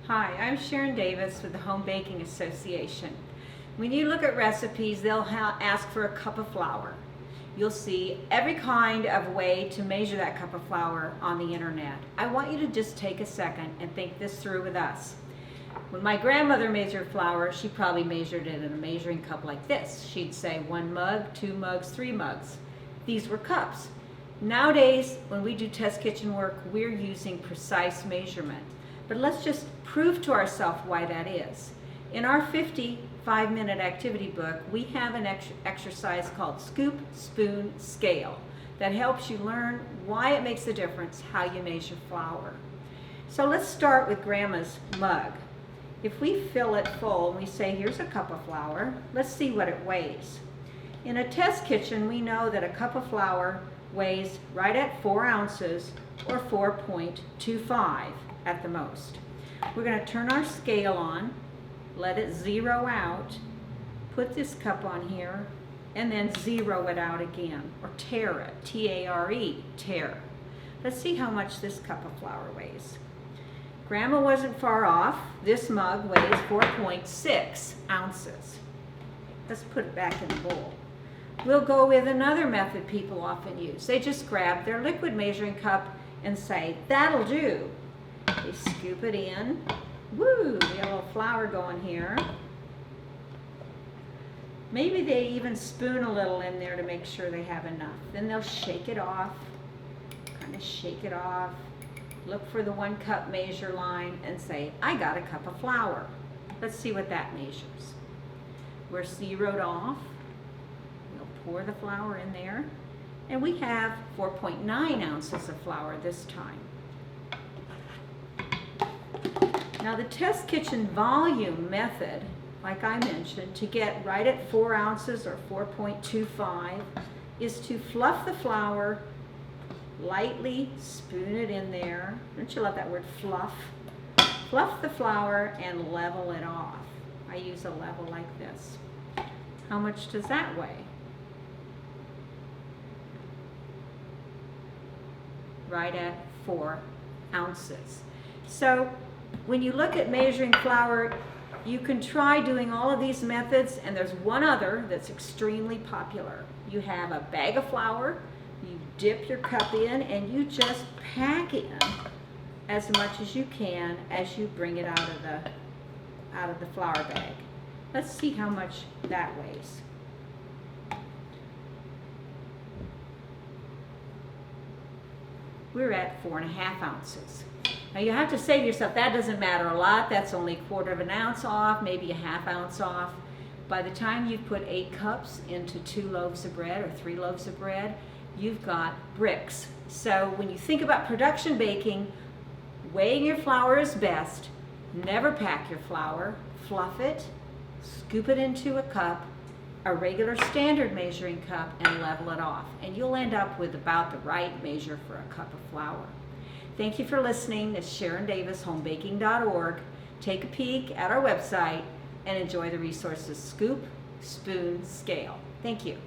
Hi, I'm Sharon Davis with the Home Baking Association. When you look at recipes, they'll ask for a cup of flour. You'll see every kind of way to measure that cup of flour on the internet. I want you to just take a second and think this through with us. When my grandmother measured flour, she probably measured it in a measuring cup like this. She'd say 1 mug, 2 mugs, 3 mugs. These were cups. Nowadays, when we do test kitchen work, we're using precise measurement. But let's just prove to ourselves why that is. In our 55-minute activity book, we have an exercise called Scoop, Spoon, Scale that helps you learn why it makes a difference how you measure flour. So let's start with Grandma's mug. If we fill it full and we say, here's a cup of flour, let's see what it weighs. In a test kitchen, we know that a cup of flour weighs right at 4 ounces or 4.25 at the most. We're going to turn our scale on, let it zero out, put this cup on here, and then zero it out again, or tare it, T-A-R-E, tare. Let's see how much this cup of flour weighs. Grandma wasn't far off. This mug weighs 4.6 ounces. Let's put it back in the bowl. We'll go with another method people often use. They just grab their liquid measuring cup and say, that'll do. They scoop it in. Woo, we got a little flour going here. Maybe they even spoon a little in there to make sure they have enough. Then they'll shake it off, kind of shake it off, look for the 1 cup measure line and say, I got a cup of flour. Let's see what that measures. We're zeroed off. We'll pour the flour in there. And we have 4.9 ounces of flour this time. Now the test kitchen volume method, like I mentioned, to get right at 4 ounces or 4.25 is to fluff the flour, lightly spoon it in there. Don't you love that word, fluff? Fluff the flour and level it off. I use a level like this. How much does that weigh? Right at 4 ounces. So when you look at measuring flour, you can try doing all of these methods, and there's one other that's extremely popular. You have a bag of flour, you dip your cup in, and you just pack in as much as you can as you bring it out of the flour bag. Let's see how much that weighs. We're at 4.5 ounces. Now you have to say to yourself, that doesn't matter a lot. That's only 1/4 ounce off, maybe a 1/2 ounce off. By the time you've put 8 cups into 2 loaves of bread or 3 loaves of bread, you've got bricks. So when you think about production baking, weighing your flour is best. Never pack your flour. Fluff it, scoop it into a cup, a regular standard measuring cup, and level it off. And you'll end up with about the right measure for a cup of flour. Thank you for listening. It's Sharon Davis, homebaking.org. Take a peek at our website and enjoy the resources Scoop, Spoon, Scale. Thank you.